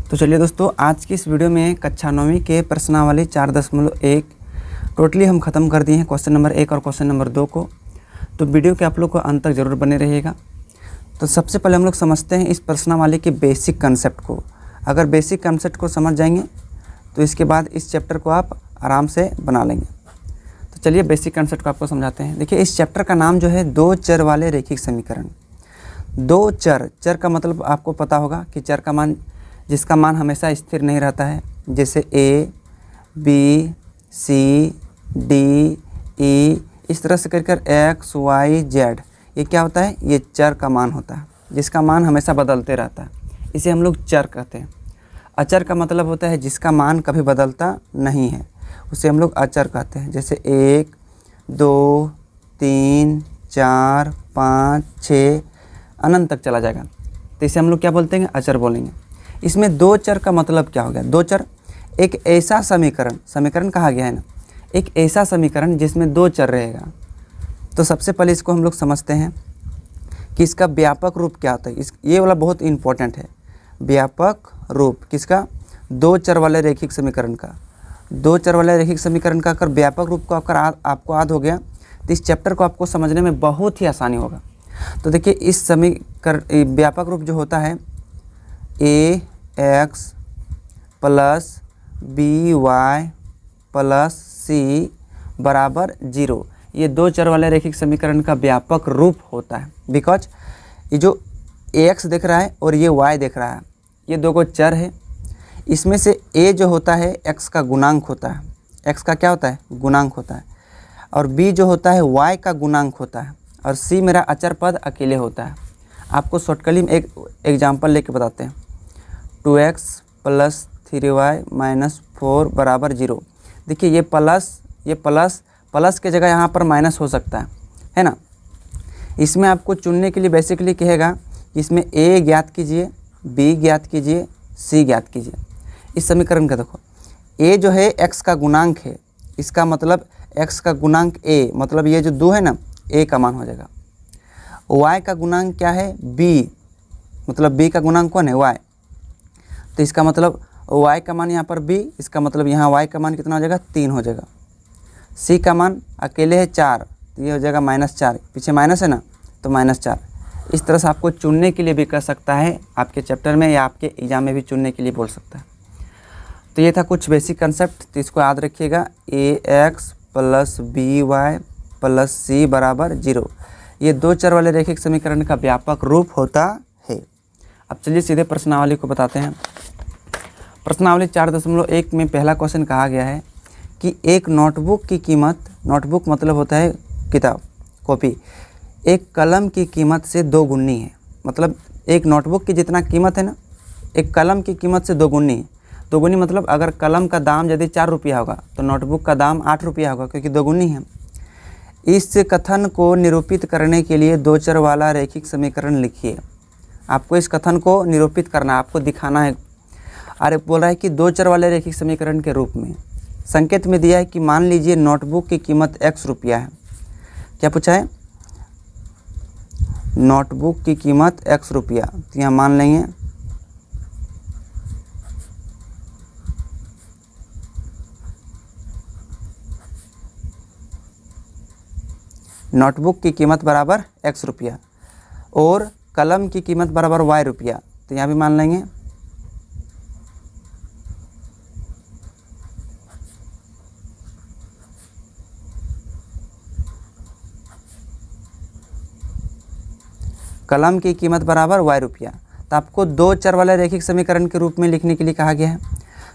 तो चलिए दोस्तों, आज की इस वीडियो में कक्षा 9वीं के प्रश्नावली 4.1 टोटली हम ख़त्म कर दिए हैं क्वेश्चन नंबर 1 और क्वेश्चन नंबर 2 को। तो वीडियो के आप लोग को अंत तक ज़रूर बने रहिएगा। तो सबसे पहले हम लोग समझते हैं इस प्रश्नावली के बेसिक कंसेप्ट को। अगर बेसिक कंसेप्ट को समझ जाएंगे तो इसके बाद इस चैप्टर को आप आराम से बना लेंगे। तो चलिए बेसिक कंसेप्ट को आपको समझाते हैं। देखिए, इस चैप्टर का नाम जो है दो चर वाले रैखिक समीकरण। दो चर, चर का मतलब आपको पता होगा कि चर का मान जिसका मान हमेशा स्थिर नहीं रहता है, जैसे ए, बी, सी, डी, ई, इस तरह से कर एक्स, वाई, जेड, ये क्या होता है? ये चर का मान होता है जिसका मान हमेशा बदलते रहता है। इसे हम लोग चर कहते हैं। अचर का मतलब होता है जिसका मान कभी बदलता नहीं है, उसे हम लोग अचर कहते हैं। जैसे 1, 2, 3, 4, 5, 6 अनंत तक चला जाएगा, तो इसे हम लोग क्या बोलते हैं? अचर बोलेंगे। इसमें दो चर का मतलब क्या हो गया? दो चर एक ऐसा समीकरण कहा गया है ना, एक ऐसा समीकरण जिसमें दो चर रहेगा। तो सबसे पहले इसको हम लोग समझते हैं कि इसका व्यापक रूप क्या होता है। ये वाला बहुत इंपॉर्टेंट है। व्यापक रूप किसका? दो चर वाले रैखिक समीकरण का। दो चर वाले रैखिक समीकरण का अगर व्यापक रूप को आपको याद हो गया तो इस चैप्टर को आपको समझने में बहुत ही आसानी होगा। तो देखिए, इस समीकरण व्यापक रूप जो होता है a x plus b y plus c बराबर 0, ये दो चर वाले रैखिक समीकरण का व्यापक रूप होता है। बिकॉज ये जो एक्स देख रहा है और ये वाई देख रहा है, ये दो को चर है। इसमें से ए जो होता है एक्स का गुणांक होता है। एक्स का क्या होता है? गुणांक होता है। और बी जो होता है वाई का गुणांक होता है। और सी मेरा अचर पद अकेले होता है। आपको शॉर्टकली में एक एग्जाम्पल लेके बताते हैं। 2x प्लस 3y माइनस 4 बराबर 0। देखिए, ये प्लस के जगह यहाँ पर माइनस हो सकता है ना। इसमें आपको चुनने के लिए बेसिकली कहेगा इसमें a ज्ञात कीजिए, b ज्ञात कीजिए, c ज्ञात कीजिए। इस समीकरण का देखो, a जो है x का गुणांक है, इसका मतलब x का गुणांक a, मतलब ये जो 2 है ना, a का मान हो जाएगा। y का गुणांक क्या है? b, मतलब b का गुणांक कौन है? y, तो इसका मतलब y का मान यहाँ पर b, इसका मतलब यहाँ y का मान कितना हो जाएगा? 3 हो जाएगा। c का मान अकेले है 4, तो ये हो जाएगा -4, पीछे माइनस है ना, तो -4। इस तरह से आपको चुनने के लिए भी कर सकता है आपके चैप्टर में, या आपके एग्जाम में भी चुनने के लिए बोल सकता है। तो ये था कुछ बेसिक कंसेप्ट, तो इसको याद रखिएगा। ax plus b y plus c बराबर 0, ये दो चर वाले रैखिक समीकरण का व्यापक रूप होता है। अब चलिए सीधे प्रश्नावली को बताते हैं। प्रश्नावली 4.1 में पहला क्वेश्चन कहा गया है कि एक नोटबुक की कीमत, नोटबुक मतलब होता है किताब, कॉपी, एक कलम की कीमत से 2 गुनी है। मतलब एक नोटबुक की जितना कीमत है ना, एक कलम की कीमत से 2 गुनी है। 2 गुनी मतलब अगर कलम का दाम यदि 4 रुपया होगा तो नोटबुक का दाम 8 रुपया होगा, क्योंकि 2 गुनी है। इस कथन को निरूपित करने के लिए दो चर वाला रैखिक समीकरण लिखिए। आपको इस कथन को निरूपित करना है, आपको दिखाना है। अरे बोल रहा है कि दो चर वाले रैखिक समीकरण के रूप में संकेत में दिया है कि मान लीजिए नोटबुक की कीमत x रुपया है। क्या पूछा है? नोटबुक की कीमत x रुपया, तो यहाँ मान लेंगे नोटबुक की कीमत बराबर x रुपया और कलम की कीमत बराबर y रुपया, तो यहाँ भी मान लेंगे कलम की कीमत बराबर y रुपया। तो आपको दो चर वाले रैखिक समीकरण के रूप में लिखने के लिए कहा गया है।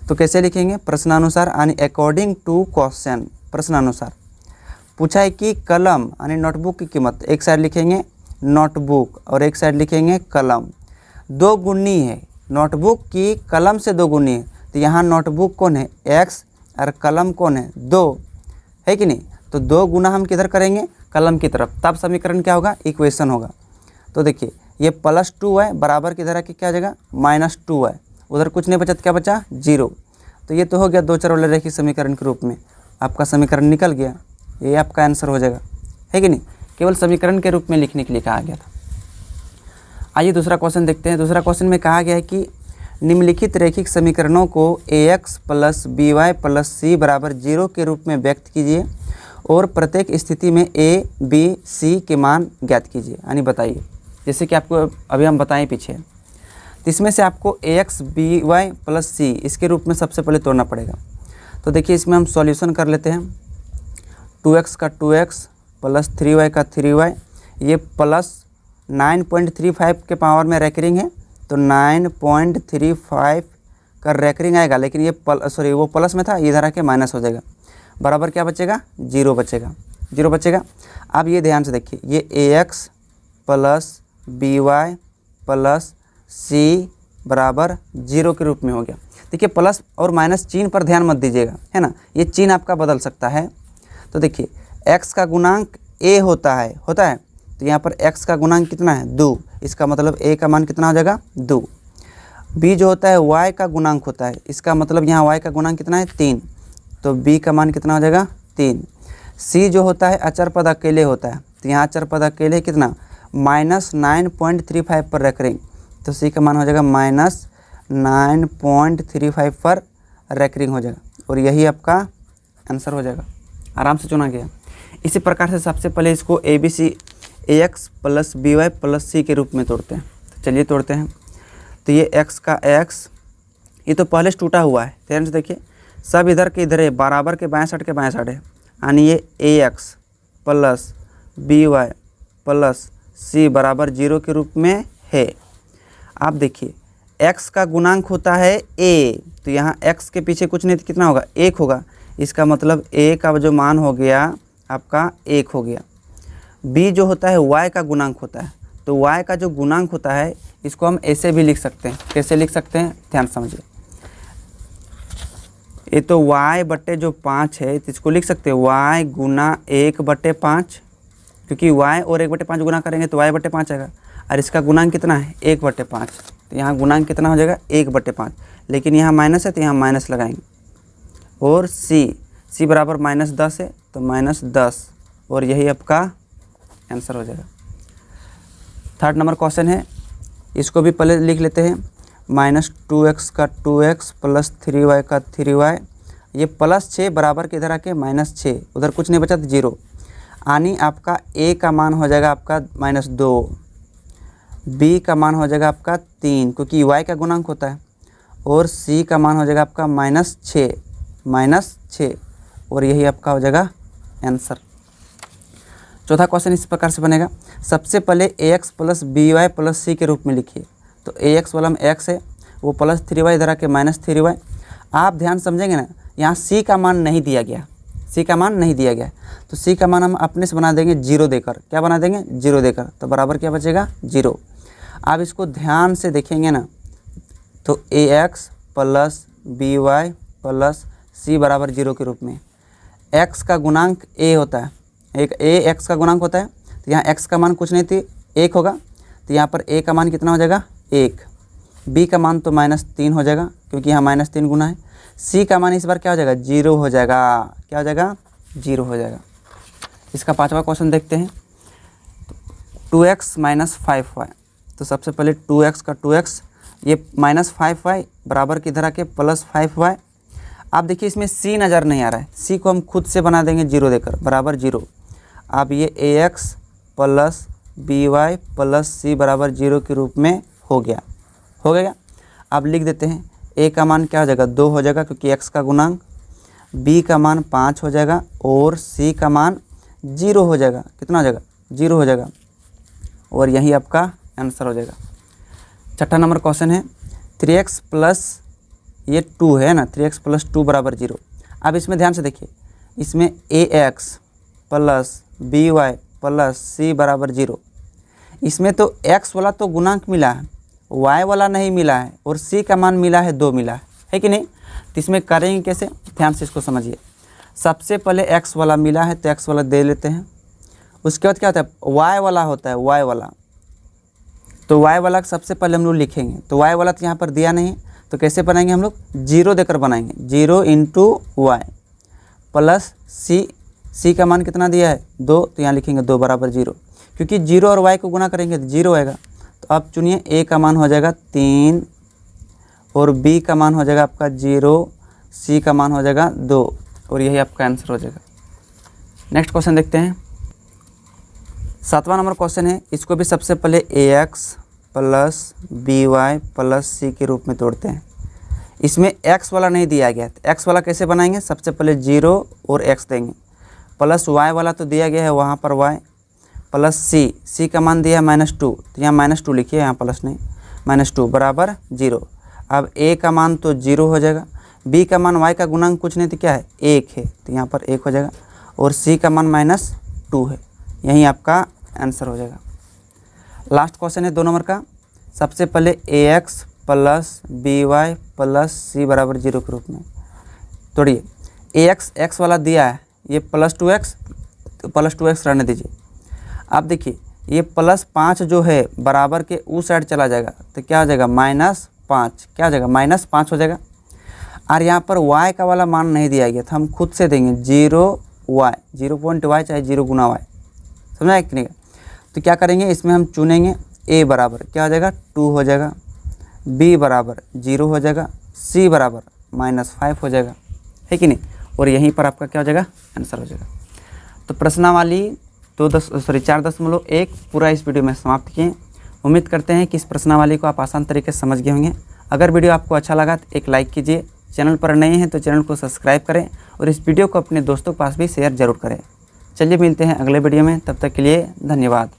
तो कैसे लिखेंगे? प्रश्नानुसार यानी अकॉर्डिंग टू क्वेश्चन। प्रश्नानुसार पूछा है कि कलम यानी नोटबुक की कीमत, एक साइड लिखेंगे नोटबुक और एक साइड लिखेंगे कलम। 2 गुनी है, नोटबुक की कलम से 2 गुनी है, तो यहाँ नोटबुक कौन है? x और कलम कौन है? 2 है कि नहीं। तो 2 गुना हम किधर करेंगे? कलम की तरफ, तब समीकरण क्या होगा? इक्वेशन होगा। तो देखिए, ये +2 है बराबर की तरह की क्या जगह? -2 है, उधर कुछ नहीं बचा तो क्या बचा? 0। तो ये तो हो गया दो चर वाले रैखिक समीकरण के रूप में, आपका समीकरण निकल गया, ये आपका आंसर हो जाएगा, है कि नहीं। केवल समीकरण के रूप में लिखने के लिए कहा गया था। आइए दूसरा क्वेश्चन देखते हैं। दूसरा क्वेश्चन में कहा गया है कि निम्नलिखित रैखिक समीकरणों को ax plus b y plus c बराबर 0 के रूप में व्यक्त कीजिए और प्रत्येक स्थिति में a, b, c के मान ज्ञात कीजिए, यानी बताइए। जैसे कि आपको अभी हम बताएं पीछे, तो इसमें से आपको ax बी वाई प्लस सी इसके रूप में सबसे पहले तोड़ना पड़ेगा। तो देखिए इसमें हम सॉल्यूशन कर लेते हैं। 2x का 2x प्लस 3y का 3y, ये प्लस 9.35 के पावर में रैकरिंग है, तो 9.35 का रैकरिंग आएगा, लेकिन ये वो प्लस में था, इधर आके माइनस हो जाएगा, बराबर क्या बचेगा, 0 बचेगा, 0 बचेगा। अब ये ध्यान से देखिए, ये ax plus b y plus c बराबर 0 के रूप में हो गया। देखिए प्लस और माइनस चिन्ह पर ध्यान मत दीजिएगा, है ना, ये चिन्ह आपका बदल सकता है। तो देखिए x का गुणांक a होता है, तो यहाँ पर x का गुणांक कितना है, 2, इसका मतलब a का मान कितना हो जाएगा, 2। b जो होता है y का गुणांक होता है, इसका मतलब यहाँ y का गुणांक कितना है, 3, तो b का मान कितना हो जाएगा, 3। c जो होता है अचर पद अकेले होता है, तो यहाँ अचर पद अकेले कितना, -9.35 पर रैकरिंग, तो c का मान हो जाएगा -9.35 पर रैकरिंग हो जाएगा, और यही आपका आंसर हो जाएगा, आराम से चुना गया। इसी प्रकार से सबसे पहले इसको ax plus b y plus c के रूप में तोड़ते हैं। तो चलिए तोड़ते हैं। तो ये x का x, ये तो पहले से टूटा हुआ है, ध्यान से देखिए, सब इधर के इधर है, बराबर के बाएं साइड के बाएं साइड है, यानी ये ax plus b y plus c बराबर 0 के रूप में है। आप देखिए x का गुणांक होता है a, तो यहाँ x के पीछे कुछ नहीं तो कितना होगा, 1 होगा, इसका मतलब a का जो मान हो गया आपका 1 हो गया। b जो होता है y का गुणांक होता है, तो y का जो गुणांक होता है इसको हम ऐसे भी लिख सकते हैं। कैसे लिख सकते हैं, ध्यान समझिए। ये तो y बट्टे जो 5 है, तो इसको लिख सकते हैं y गुना 1/5, क्योंकि y और 1/5 गुना करेंगे तो y बट्टे 5 आएगा, और इसका गुणांक कितना है, 1/5, तो यहाँ गुणांक कितना हो जाएगा, 1/5, लेकिन यहाँ माइनस है तो यहाँ माइनस लगाएंगे। और c बराबर -10 है, तो -10, और यही आपका आंसर हो जाएगा। 3rd नंबर क्वेश्चन है, इसको भी पहले लिख लेते हैं। -2x का 2x प्लस 3y का 3y, ये +6 बराबर के इधर आके -6, उधर कुछ नहीं बचा तो 0, यानी आपका a का मान हो जाएगा आपका -2, b का मान हो जाएगा आपका 3, क्योंकि y का गुणांक होता है, और c का मान हो जाएगा आपका -6, और यही आपका हो जाएगा आंसर। 4था क्वेश्चन इस प्रकार से बनेगा। सबसे पहले ax plus b y plus c के रूप में लिखिए। तो ax वाला में x है, वो प्लस 3y इधर आके -3y। आप ध्यान समझेंगे ना, यहाँ c का मान नहीं दिया गया, c का मान नहीं दिया गया, तो c का मान हम अपने से बना देंगे 0 देकर। क्या बना देंगे, 0 देकर, तो बराबर क्या बचेगा, 0। आप इसको ध्यान से देखेंगे ना, तो ax plus b y plus c बराबर 0 के रूप में, x का गुणांक a होता है, एक a x का गुणांक होता है, तो यहाँ x का मान कुछ नहीं थी, 1 होगा, तो यहाँ पर a का मान कितना हो जाएगा, 1। b का मान तो -3 हो जाएगा, क्योंकि यहाँ -3 गुना है। c का मान इस बार क्या हो जाएगा, 0 हो जाएगा। क्या हो जाएगा, 0 हो जाएगा। इसका 5वां क्वेश्चन देखते हैं। 2x - 5y, तो सबसे पहले 2x का 2x, ये -5y बराबर की इधर आके +5y। आप देखिए इसमें c नज़र नहीं आ रहा है, c को हम खुद से बना देंगे 0 देकर, बराबर 0। अब ये ax plus b y plus c बराबर 0 के रूप में हो गया। अब लिख देते हैं, a का मान क्या हो जाएगा, 2 हो जाएगा, क्योंकि x का गुणांक, b का मान 5 हो जाएगा, और c का मान 0 हो जाएगा। कितना हो जाएगा, 0 हो जाएगा, और यही आपका आंसर हो जाएगा। 6ठा नंबर क्वेश्चन है, 3x प्लस ये 2 है ना, 3x प्लस 2 बराबर 0। अब इसमें ध्यान से देखिए, इसमें ax plus b y plus c बराबर 0, इसमें तो x वाला तो गुणांक मिला है, y वाला नहीं मिला है, और c का मान मिला है 2 मिला है कि नहीं। तो इसमें करेंगे कैसे, ध्यान से इसको समझिए। सबसे पहले x वाला मिला है तो x वाला दे लेते हैं, उसके बाद क्या होता है, y वाला होता है, y वाला, तो y वाला सबसे पहले हम लोग लिखेंगे। तो y वाला तो यहाँ पर दिया नहीं, तो कैसे बनाएंगे हम लोग, 0 देकर बनाएंगे, 0 × y प्लस c का मान कितना दिया है, 2, तो यहाँ लिखेंगे 2 बराबर 0, क्योंकि 0 और y को गुना करेंगे तो 0 आएगा। तो अब चुनिए, a का मान हो जाएगा 3, और b का मान हो जाएगा आपका 0, c का मान हो जाएगा 2 और यही आपका आंसर हो जाएगा। नेक्स्ट क्वेश्चन देखते हैं। 7वां नंबर क्वेश्चन है, इसको भी सबसे पहले ax plus by plus c के रूप में तोड़ते हैं। इसमें x वाला नहीं दिया गया है, तो x वाला कैसे बनाएंगे? सबसे पहले 0 और x देंगे, प्लस y वाला तो दिया गया है वहाँ पर y, प्लस c का मान दिया है -2, तो यहाँ -2 लिखिए, यहाँ प्लस नहीं, -2 बराबर 0। अब a का मान तो 0 हो जाएगा, b का मान y का गुणांक कुछ नहीं तो क्या है 1 है, तो यहाँ पर 1 हो जाएगा, और c का मान -2 है, यही आपका आंसर हो जाएगा। लास्ट क्वेश्चन है 2 नंबर का। सबसे पहले ax plus by plus c बराबर 0 के रूप में तोड़िए। ax x वाला दिया है, ये +2x, तो +2x रहने दीजिए। अब देखिए ये +5 जो है बराबर के उस साइड चला जाएगा, तो क्या हो जाएगा -5, क्या हो जाएगा -5 हो जाएगा। और यहाँ पर y का वाला मान नहीं दिया गया, तो हम खुद से देंगे 0y, 0.y चाहे 0 गुना y, समझा है कि नहीं? तो क्या करेंगे, इसमें हम चुनेंगे a बराबर क्या हो जाएगा 2 हो जाएगा, b बराबर 0 हो जाएगा, c बराबर -5 हो जाएगा, है कि नहीं? और यहीं पर आपका क्या हो जाएगा आंसर हो जाएगा। तो प्रश्नावली 4.1 पूरा इस वीडियो में समाप्त किए। उम्मीद करते हैं कि इस प्रश्नावली को आप आसान तरीके से समझ गए होंगे। अगर वीडियो आपको अच्छा लगा तो एक लाइक कीजिए, चैनल पर नए हैं तो चैनल को सब्सक्राइब करें और इस वीडियो को अपने दोस्तों के पास भी शेयर ज़रूर करें। चलिए मिलते हैं अगले वीडियो में, तब तक के लिए धन्यवाद।